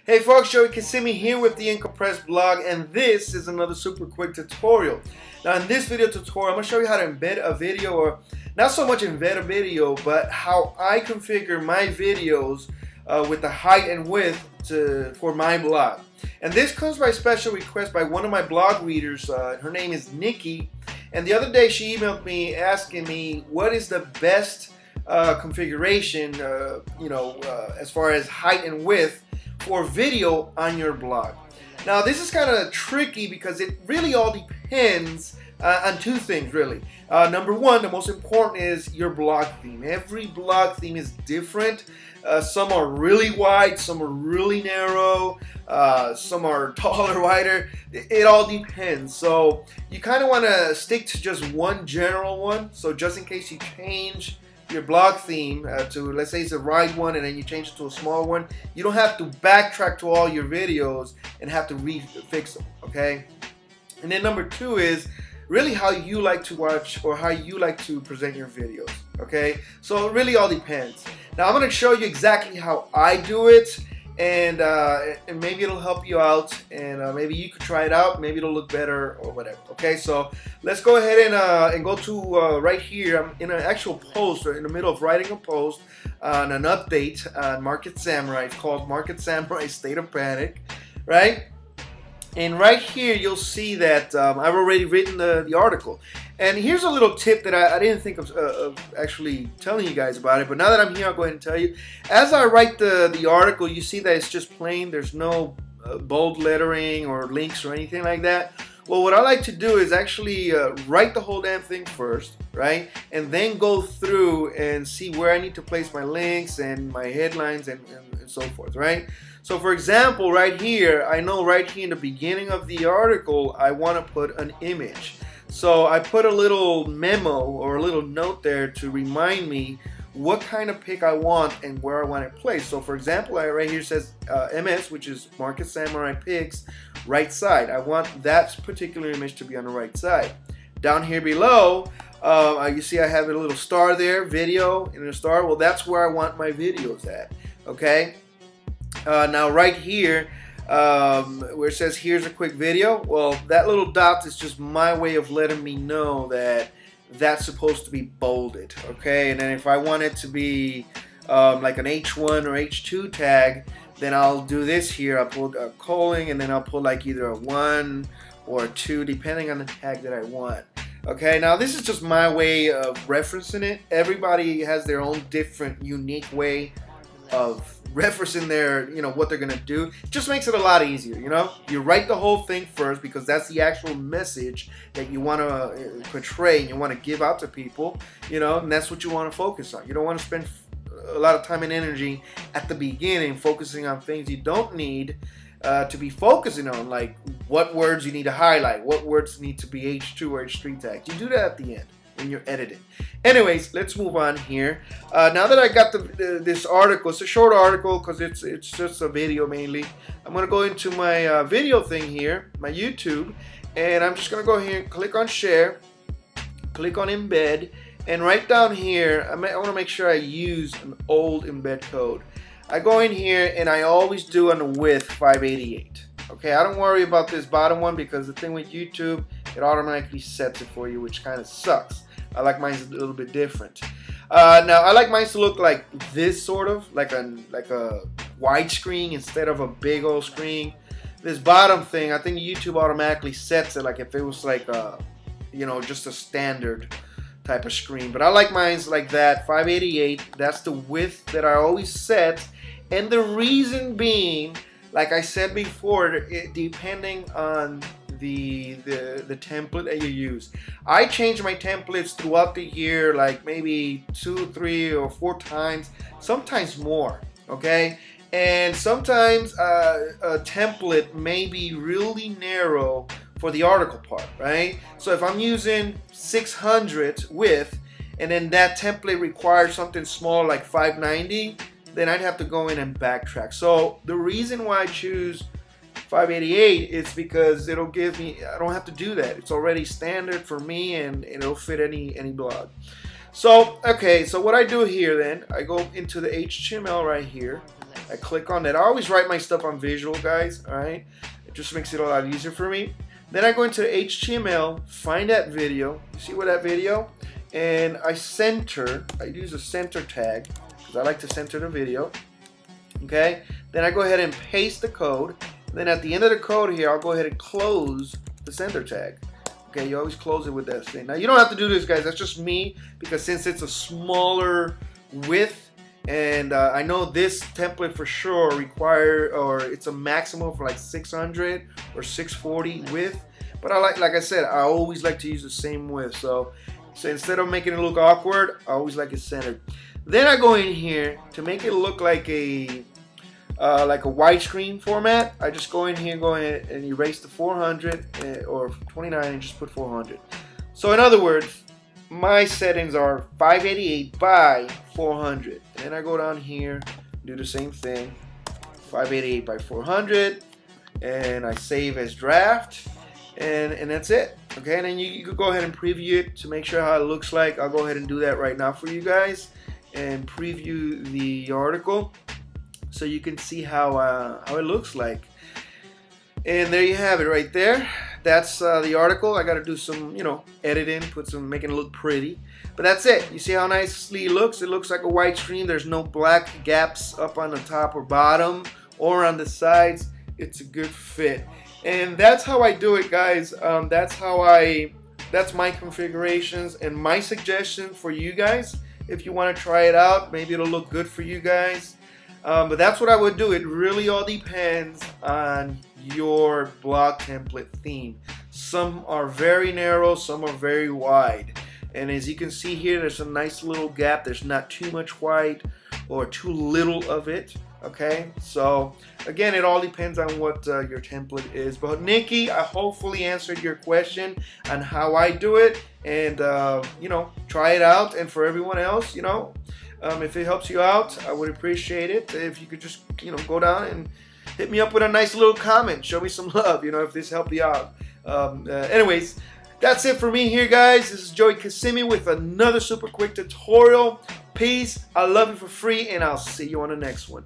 Hey folks, Joey Kissimmee here with the Incompressed blog, and this is another super quick tutorial. Now in this video tutorial, I'm going to show you how to embed a video, or not so much embed a video, but how I configure my videos with the height and width for my blog. And this comes by special request by one of my blog readers. Her name is Nickie, and the other day she emailed me asking me what is the best configuration, as far as height and width for video on your blog. Now this is kind of tricky because it really all depends on two things really. Number one, the most important is your blog theme. Every blog theme is different. Some are really wide, some are really narrow, some are taller, wider. It all depends. So you kind of want to stick to just one general one. So just in case you change your blog theme to, let's say it's a wide one, and then you change it to a small one, you don't have to backtrack to all your videos and have to refix them, okay? And then number two is really how you like to watch or how you like to present your videos, okay? So it really all depends. Now I'm going to show you exactly how I do it, and maybe it'll help you out, and maybe you could try it out. Maybe it'll look better or whatever. Okay, so let's go ahead and go to right here. I'm in an actual post, or in the middle of writing a post on an update on Market Samurai. It's called Market Samurai State of Panic, right? And right here you'll see that I've already written the article. And here's a little tip that I didn't think of actually telling you guys about it, but now that I'm here, I'll go ahead and tell you. As I write the article, you see that it's just plain. There's no bold lettering or links or anything like that. Well, what I like to do is actually write the whole damn thing first, right? And then go through and see where I need to place my links and my headlines and so forth, right? So for example, right here, I know right here in the beginning of the article, I want to put an image. So I put a little memo or a little note there to remind me what kind of pic I want and where I want it placed. So for example, right here says MS, which is Market Samurai Pics, right side. I want that particular image to be on the right side. Down here below, you see I have a little star there, video, and a star. Well, that's where I want my videos at, okay? Now right here, where it says here's a quick video, well, that little dot is just my way of letting me know that that's supposed to be bolded, okay? And then if I want it to be like an H1 or H2 tag, then I'll do this here. I'll put a colon, and then I'll put like either a 1 or a 2 depending on the tag that I want. Okay, now this is just my way of referencing it. Everybody has their own different unique way of referencing their, what they're gonna do. It just makes it a lot easier, You write the whole thing first because that's the actual message that you want to portray and you want to give out to people, and that's what you want to focus on. You don't want to spend a lot of time and energy at the beginning focusing on things you don't need to be focusing on, like what words you need to highlight, what words need to be H2 or H3 tags. You do that at the end when you're editing. Anyways, let's move on here. Now that I got this article, it's a short article because it's just a video mainly. I'm gonna go into my video thing here, my YouTube, and I'm just gonna go here and click on share, click on embed, and right down here, I want to make sure I use an old embed code. I go in here and I always do on the width 588. Okay, I don't worry about this bottom one because the thing with YouTube, it automatically sets it for you, which kind of sucks. I like mine a little bit different. Now I like mine to look like this, sort of like a wide screen instead of a big old screen. This bottom thing, I think YouTube automatically sets it like if it was like a, just a standard type of screen. But I like mine's like that, 588. That's the width that I always set, and the reason being, like I said before, depending on the template that you use. I change my templates throughout the year, like maybe 2, 3, or 4 times, sometimes more, okay? And sometimes a template may be really narrow for the article part, right? So if I'm using 600 width and then that template requires something small like 590, then I'd have to go in and backtrack. So the reason why I choose 588 is because it'll give me, I don't have to do that. It's already standard for me, and it'll fit any blog. So okay, so what I do here then, I go into the HTML right here, I click on that. I always write my stuff on visual, guys, all right? It just makes it a lot easier for me. Then I go into HTML, find that video. You see where that video? And I use a center tag, because I like to center the video, okay? Then I go ahead and paste the code. Then at the end of the code here, I'll go ahead and close the center tag. Okay, you always close it with that thing. Now you don't have to do this, guys. That's just me, because since it's a smaller width, and I know this template for sure it's a maximum for like 600 or 640 width. But like I said, I always like to use the same width. So instead of making it look awkward, I always like it centered. Then I go in here to make it look like a widescreen format. I just go in here, go ahead and erase the 400 or 29 and just put 400. So in other words, my settings are 588 by 400. And then I go down here, do the same thing, 588 by 400, and I save as draft, and that's it. Okay, and then you could go ahead and preview it to make sure how it looks like. I'll go ahead and do that right now for you guys and preview the article, so you can see how it looks like. And there you have it right there. That's the article. I got to do some, editing, making it look pretty. But that's it. You see how nicely it looks? It looks like a white screen. There's no black gaps up on the top or bottom or on the sides. It's a good fit. And that's how I do it, guys. That's my configurations and my suggestion for you guys. If you want to try it out, maybe it'll look good for you guys. But that's what I would do. It really all depends on your blog template theme. Some are very narrow, some are very wide. And as you can see here, there's a nice little gap. There's not too much white or too little of it. Okay, so again, it all depends on what your template is. But Nickie, I hopefully answered your question on how I do it, and try it out. And for everyone else, if it helps you out, I would appreciate it if you could just go down and hit me up with a nice little comment. Show me some love, if this helped you out. Anyways, that's it for me here, guys. This is Joey Kissimmee with another super quick tutorial. Peace. I love you for free, and I'll see you on the next one.